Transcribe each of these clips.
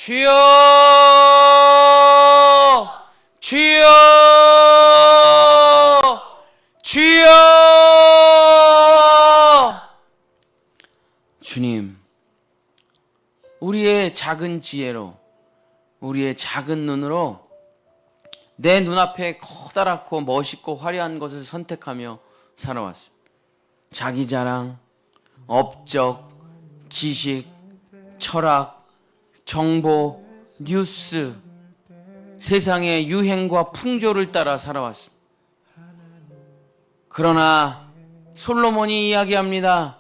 주여 주여 주여. 주님, 우리의 작은 지혜로, 우리의 작은 눈으로 내 눈앞에 커다랗고 멋있고 화려한 것을 선택하며 살아왔습니다. 자기 자랑, 업적, 지식, 철학, 정보, 뉴스, 세상의 유행과 풍조를 따라 살아왔습니다. 그러나 솔로몬이 이야기합니다.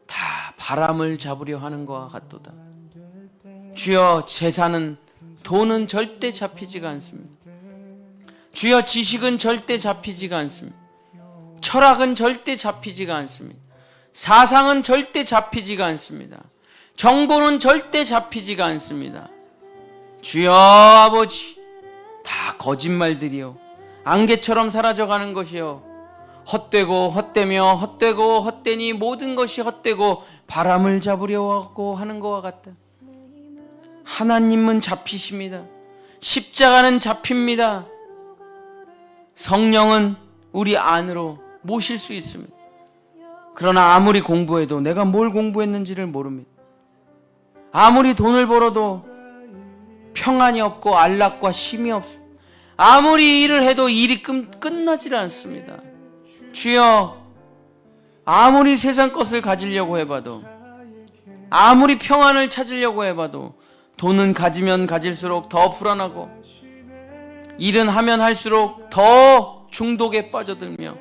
다 바람을 잡으려 하는 것과 같도다. 주여, 재산은, 돈은 절대 잡히지가 않습니다. 주여, 지식은 절대 잡히지가 않습니다. 철학은 절대 잡히지가 않습니다. 사상은 절대 잡히지가 않습니다. 정보는 절대 잡히지가 않습니다. 주여 아버지, 다 거짓말들이요, 안개처럼 사라져가는 것이요, 헛되고 헛되며 헛되고 헛되니 모든 것이 헛되고 바람을 잡으려고 하는 것과 같다. 하나님은 잡히십니다. 십자가는 잡힙니다. 성령은 우리 안으로 모실 수 있습니다. 그러나 아무리 공부해도 내가 뭘 공부했는지를 모릅니다. 아무리 돈을 벌어도 평안이 없고 안락과 쉼이 없습니다. 아무리 일을 해도 일이 끝나질 않습니다. 주여, 아무리 세상 것을 가지려고 해봐도, 아무리 평안을 찾으려고 해봐도 돈은 가지면 가질수록 더 불안하고, 일은 하면 할수록 더 중독에 빠져들며,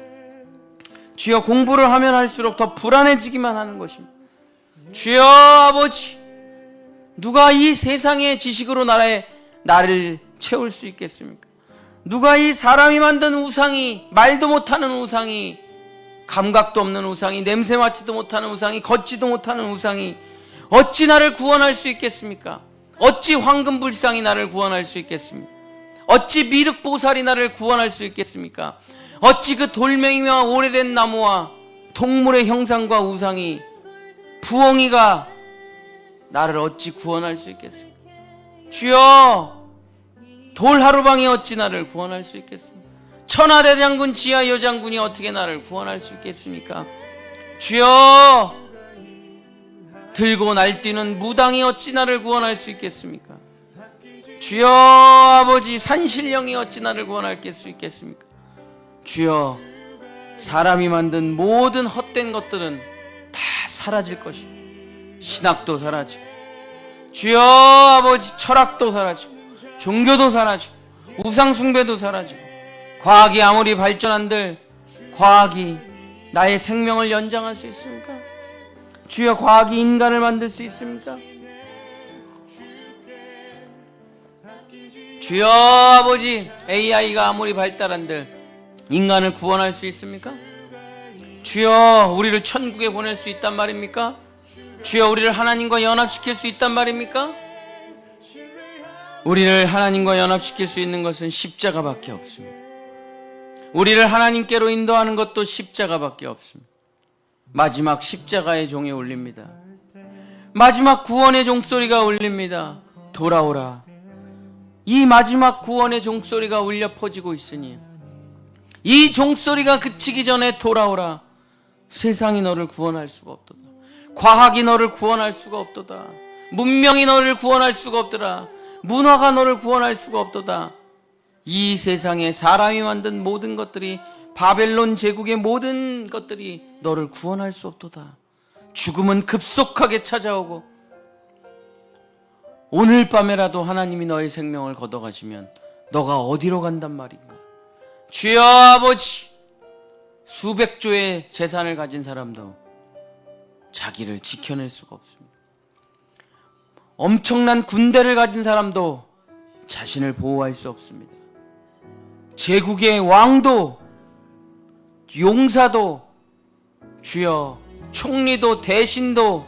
주여, 공부를 하면 할수록 더 불안해지기만 하는 것입니다. 주여 아버지, 누가 이 세상의 지식으로 나를 채울 수 있겠습니까? 누가 이 사람이 만든 우상이, 말도 못하는 우상이, 감각도 없는 우상이, 냄새 맡지도 못하는 우상이, 걷지도 못하는 우상이 어찌 나를 구원할 수 있겠습니까? 어찌 황금불상이 나를 구원할 수 있겠습니까? 어찌 미륵보살이 나를 구원할 수 있겠습니까? 어찌 그 돌멩이와 오래된 나무와 동물의 형상과 우상이, 부엉이가 나를 어찌 구원할 수 있겠습니까? 주여, 돌하루방이 어찌 나를 구원할 수 있겠습니까? 천하대장군 지하 여장군이 어떻게 나를 구원할 수 있겠습니까? 주여, 들고 날뛰는 무당이 어찌 나를 구원할 수 있겠습니까? 주여 아버지, 산신령이 어찌 나를 구원할 수 있겠습니까? 주여, 사람이 만든 모든 헛된 것들은 다 사라질 것입니다. 신학도 사라지고, 주여 아버지, 철학도 사라지고, 종교도 사라지고, 우상숭배도 사라지고, 과학이 아무리 발전한들 과학이 나의 생명을 연장할 수 있습니까? 주여, 과학이 인간을 만들 수 있습니까? 주여 아버지, AI가 아무리 발달한들 인간을 구원할 수 있습니까? 주여, 우리를 천국에 보낼 수 있단 말입니까? 주여, 우리를 하나님과 연합시킬 수 있단 말입니까? 우리를 하나님과 연합시킬 수 있는 것은 십자가밖에 없습니다. 우리를 하나님께로 인도하는 것도 십자가밖에 없습니다. 마지막 십자가의 종이 울립니다. 마지막 구원의 종소리가 울립니다. 돌아오라. 이 마지막 구원의 종소리가 울려 퍼지고 있으니 이 종소리가 그치기 전에 돌아오라. 세상이 너를 구원할 수가 없도다. 과학이 너를 구원할 수가 없도다. 문명이 너를 구원할 수가 없도다. 문화가 너를 구원할 수가 없도다. 이 세상에 사람이 만든 모든 것들이, 바벨론 제국의 모든 것들이 너를 구원할 수 없도다. 죽음은 급속하게 찾아오고, 오늘 밤에라도 하나님이 너의 생명을 걷어가시면 너가 어디로 간단 말인가? 주여 아버지, 수백 조의 재산을 가진 사람도 자기를 지켜낼 수가 없습니다. 엄청난 군대를 가진 사람도 자신을 보호할 수 없습니다. 제국의 왕도, 용사도, 주여, 총리도, 대신도,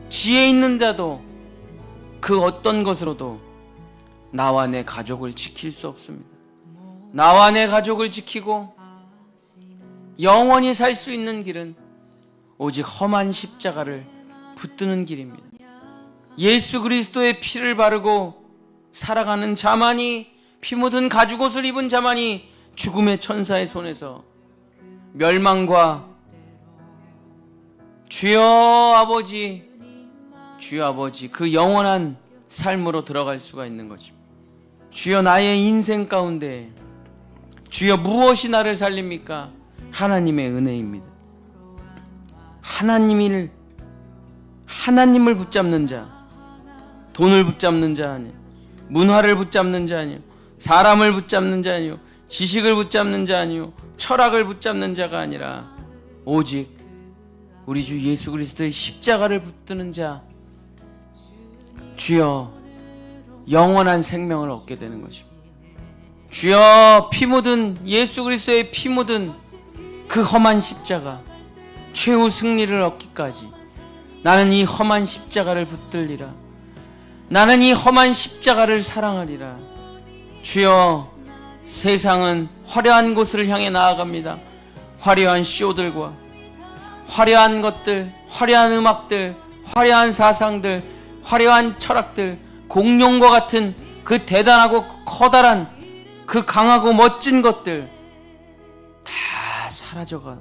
지혜 있는 자도 그 어떤 것으로도 나와 내 가족을 지킬 수 없습니다. 나와 내 가족을 지키고 영원히 살 수 있는 길은 오직 험한 십자가를 붙드는 길입니다. 예수 그리스도의 피를 바르고 살아가는 자만이, 피 묻은 가죽옷을 입은 자만이 죽음의 천사의 손에서 멸망과 주여 아버지 그 영원한 삶으로 들어갈 수가 있는 것입니다. 주여 나의 인생 가운데 주여 무엇이 나를 살립니까? 하나님의 은혜입니다. 하나님을 붙잡는 자, 돈을 붙잡는 자 아니요, 문화를 붙잡는 자 아니요, 사람을 붙잡는 자 아니요, 지식을 붙잡는 자 아니요, 철학을 붙잡는 자가 아니라 오직 우리 주 예수 그리스도의 십자가를 붙드는 자, 주여 영원한 생명을 얻게 되는 것입니다. 주여 피 묻은 예수 그리스도의 피 묻은 그 험한 십자가, 최후 승리를 얻기까지 나는 이 험한 십자가를 붙들리라. 나는 이 험한 십자가를 사랑하리라. 주여 세상은 화려한 곳을 향해 나아갑니다. 화려한 쇼들과 화려한 것들, 화려한 음악들, 화려한 사상들, 화려한 철학들, 공룡과 같은 그 대단하고 커다란 그 강하고 멋진 것들 다 사라져가,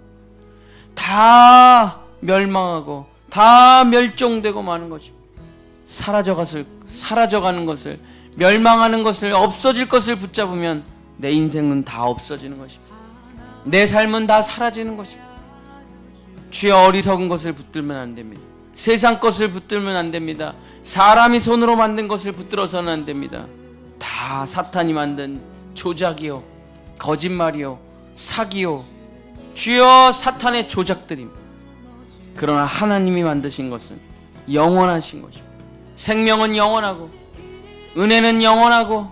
다 멸망하고 다 멸종되고 마는 것입니다. 사라져가는 것을, 멸망하는 것을, 없어질 것을 붙잡으면 내 인생은 다 없어지는 것입니다. 내 삶은 다 사라지는 것입니다. 주여 어리석은 것을 붙들면 안 됩니다. 세상 것을 붙들면 안 됩니다. 사람이 손으로 만든 것을 붙들어서는 안 됩니다. 다 사탄이 만든 조작이요, 거짓말이요, 사기요, 주여 사탄의 조작들입니다. 그러나 하나님이 만드신 것은 영원하신 것입니다. 생명은 영원하고, 은혜는 영원하고,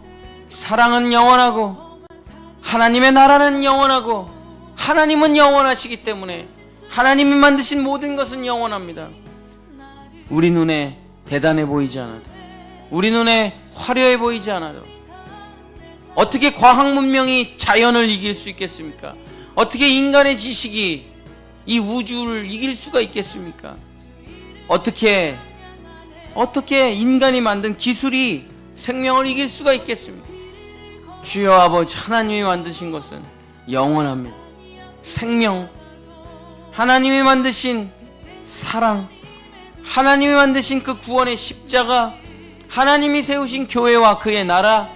사랑은 영원하고, 하나님의 나라는 영원하고, 하나님은 영원하시기 때문에 하나님이 만드신 모든 것은 영원합니다. 우리 눈에 대단해 보이지 않아도, 우리 눈에 화려해 보이지 않아도, 어떻게 과학 문명이 자연을 이길 수 있겠습니까? 어떻게 인간의 지식이 이 우주를 이길 수가 있겠습니까? 어떻게 인간이 만든 기술이 생명을 이길 수가 있겠습니까? 주여 아버지, 하나님이 만드신 것은 영원합니다. 생명, 하나님이 만드신 사랑, 하나님이 만드신 그 구원의 십자가, 하나님이 세우신 교회와 그의 나라,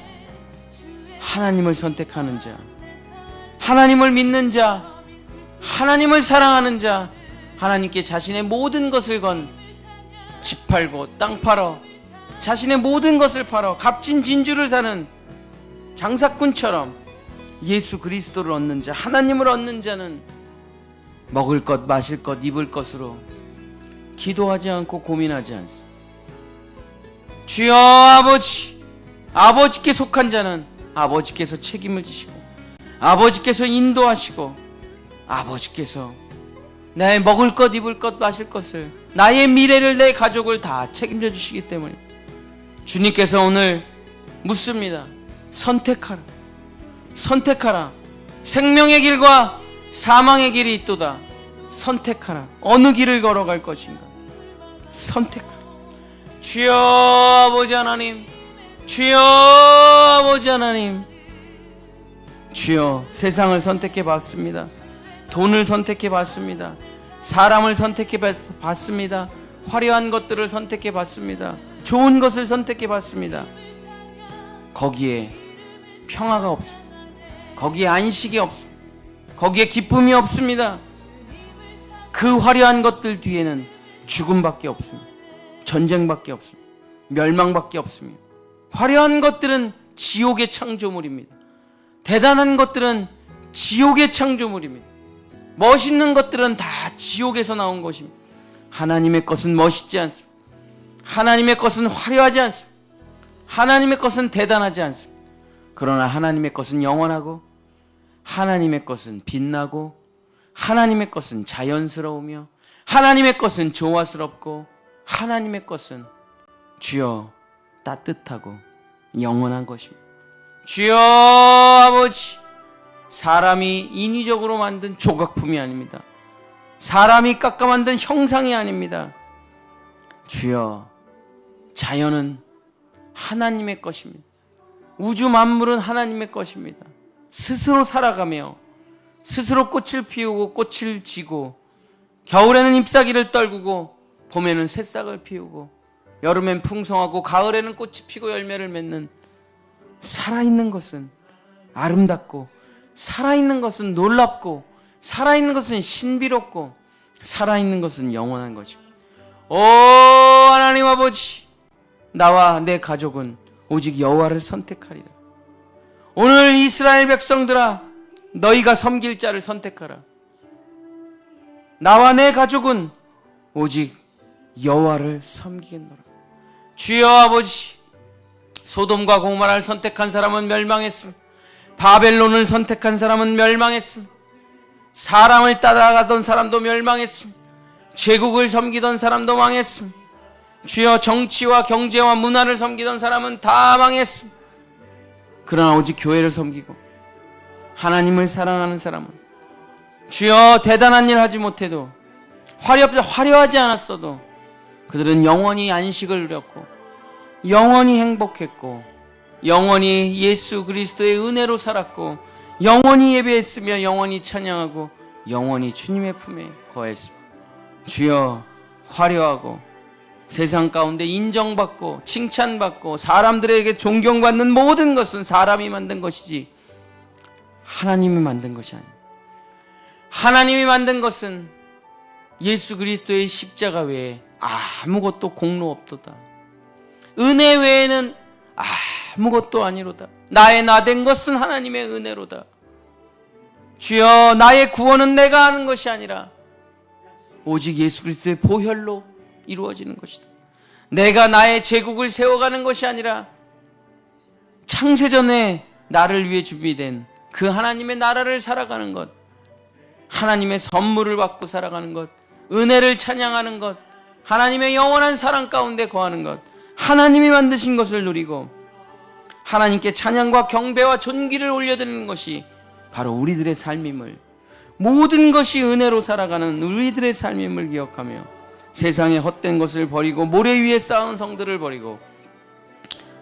하나님을 선택하는 자, 하나님을 믿는 자, 하나님을 사랑하는 자, 하나님께 자신의 모든 것을 건, 집 팔고 땅 팔어 자신의 모든 것을 팔어 값진 진주를 사는 장사꾼처럼 예수 그리스도를 얻는 자, 하나님을 얻는 자는 먹을 것, 마실 것, 입을 것으로 기도하지 않고 고민하지 않습니다. 주여 아버지, 아버지께 속한 자는 아버지께서 책임을 지시고, 아버지께서 인도하시고, 아버지께서 나의 먹을 것, 입을 것, 마실 것을, 나의 미래를, 내 가족을 다 책임져 주시기 때문에 주님께서 오늘 묻습니다. 선택하라. 선택하라. 생명의 길과 사망의 길이 있도다. 선택하라. 어느 길을 걸어갈 것인가? 선택하라. 주여 아버지 하나님, 주여 아버지 하나님, 주여 세상을 선택해 봤습니다. 돈을 선택해 봤습니다. 사람을 선택해 봤습니다. 화려한 것들을 선택해 봤습니다. 좋은 것을 선택해 봤습니다. 거기에 평화가 없습니다. 거기에 안식이 없습니다. 거기에 기쁨이 없습니다. 그 화려한 것들 뒤에는 죽음밖에 없습니다. 전쟁밖에 없습니다. 멸망밖에 없습니다. 화려한 것들은 지옥의 창조물입니다. 대단한 것들은 지옥의 창조물입니다. 멋있는 것들은 다 지옥에서 나온 것입니다. 하나님의 것은 멋있지 않습니다. 하나님의 것은 화려하지 않습니다. 하나님의 것은 대단하지 않습니다. 그러나 하나님의 것은 영원하고, 하나님의 것은 빛나고, 하나님의 것은 자연스러우며, 하나님의 것은 조화스럽고, 하나님의 것은 주여 따뜻하고 영원한 것입니다. 주여 아버지, 사람이 인위적으로 만든 조각품이 아닙니다. 사람이 깎아 만든 형상이 아닙니다. 주여 자연은 하나님의 것입니다. 우주 만물은 하나님의 것입니다. 스스로 살아가며 스스로 꽃을 피우고 꽃을 지고 겨울에는 잎사귀를 떨구고 봄에는 새싹을 피우고 여름엔 풍성하고 가을에는 꽃이 피고 열매를 맺는, 살아있는 것은 아름답고 살아있는 것은 놀랍고 살아있는 것은 신비롭고 살아있는 것은 영원한 것입니다. 오 하나님 아버지, 나와 내 가족은 오직 여호와를 선택하리라. 오늘 이스라엘 백성들아, 너희가 섬길 자를 선택하라. 나와 내 가족은 오직 여호와를 섬기겠노라. 주여 아버지, 소돔과 고모라를 선택한 사람은 멸망했습니다. 바벨론을 선택한 사람은 멸망했습니다. 사람을 따라가던 사람도 멸망했습니다. 제국을 섬기던 사람도 망했습니다. 주여, 정치와 경제와 문화를 섬기던 사람은 다 망했습니다. 그러나 오직 교회를 섬기고 하나님을 사랑하는 사람은, 주여, 대단한 일 하지 못해도 화려하지 않았어도 그들은 영원히 안식을 누렸고 영원히 행복했고 영원히 예수 그리스도의 은혜로 살았고 영원히 예배했으며 영원히 찬양하고 영원히 주님의 품에 거했습니다. 주여, 화려하고 세상 가운데 인정받고 칭찬받고 사람들에게 존경받는 모든 것은 사람이 만든 것이지 하나님이 만든 것이 아닙니다. 하나님이 만든 것은 예수 그리스도의 십자가 외에 아무것도 공로 없도다. 은혜 외에는 아무것도 아니로다. 나의 나된 것은 하나님의 은혜로다. 주여, 나의 구원은 내가 하는 것이 아니라 오직 예수 그리스도의 보혈로 이루어지는 것이다. 내가 나의 제국을 세워가는 것이 아니라 창세전에 나를 위해 준비된 그 하나님의 나라를 살아가는 것, 하나님의 선물을 받고 살아가는 것, 은혜를 찬양하는 것, 하나님의 영원한 사랑 가운데 거하는 것, 하나님이 만드신 것을 누리고 하나님께 찬양과 경배와 존귀를 올려드리는 것이 바로 우리들의 삶임을, 모든 것이 은혜로 살아가는 우리들의 삶임을 기억하며 세상의 헛된 것을 버리고 모래 위에 쌓은 성들을 버리고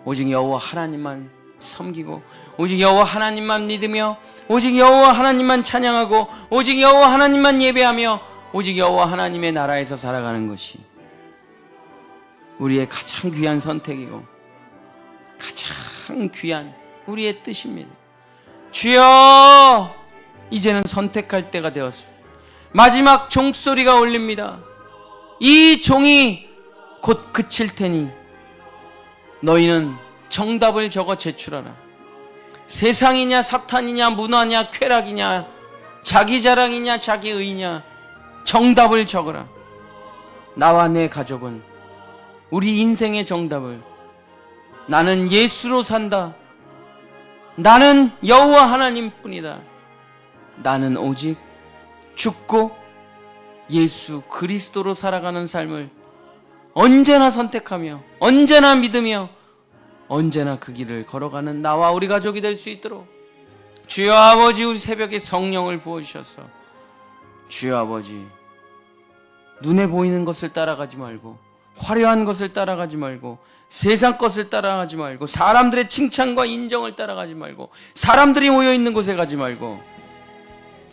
오직 여호와 하나님만 섬기고 오직 여호와 하나님만 믿으며 오직 여호와 하나님만 찬양하고 오직 여호와 하나님만 예배하며 오직 여호와 하나님의 나라에서 살아가는 것이 우리의 가장 귀한 선택이고 가장 귀한 우리의 뜻입니다. 주여, 이제는 선택할 때가 되었습니다. 마지막 종소리가 울립니다. 이 종이 곧 그칠 테니 너희는 정답을 적어 제출하라. 세상이냐 사탄이냐 문화냐 쾌락이냐 자기 자랑이냐 자기 의냐, 정답을 적어라. 나와 내 가족은 우리 인생의 정답을, 나는 예수로 산다. 나는 여호와 하나님뿐이다. 나는 오직 죽고 예수 그리스도로 살아가는 삶을 언제나 선택하며 언제나 믿으며 언제나 그 길을 걸어가는 나와 우리 가족이 될 수 있도록 주여 아버지, 우리 새벽에 성령을 부어주셔서 주여 아버지, 눈에 보이는 것을 따라가지 말고 화려한 것을 따라가지 말고 세상 것을 따라가지 말고 사람들의 칭찬과 인정을 따라가지 말고 사람들이 모여있는 곳에 가지 말고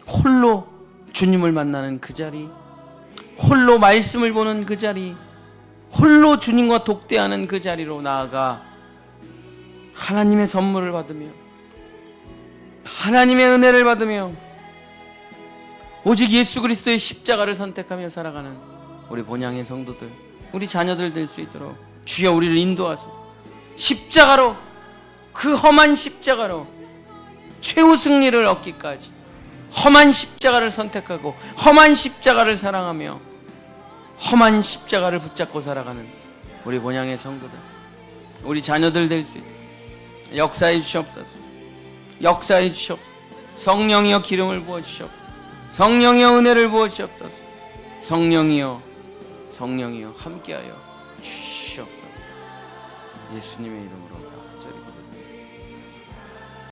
홀로 주님을 만나는 그 자리, 홀로 말씀을 보는 그 자리, 홀로 주님과 독대하는 그 자리로 나아가 하나님의 선물을 받으며 하나님의 은혜를 받으며 오직 예수 그리스도의 십자가를 선택하며 살아가는 우리 본향의 성도들, 우리 자녀들 될 수 있도록 주여 우리를 인도하소서. 십자가로, 그 험한 십자가로 최후 승리를 얻기까지 험한 십자가를 선택하고 험한 십자가를 사랑하며 험한 십자가를 붙잡고 살아가는 우리 본향의 성도들, 우리 자녀들 될 수 있도록 역사해 주시옵소서. 역사해 주시옵소서. 성령이여 기름을 부어주시옵소서. 성령이여 은혜를 부어주시옵소서. 성령이여 함께하여 주시옵소서. 예수님의 이름으로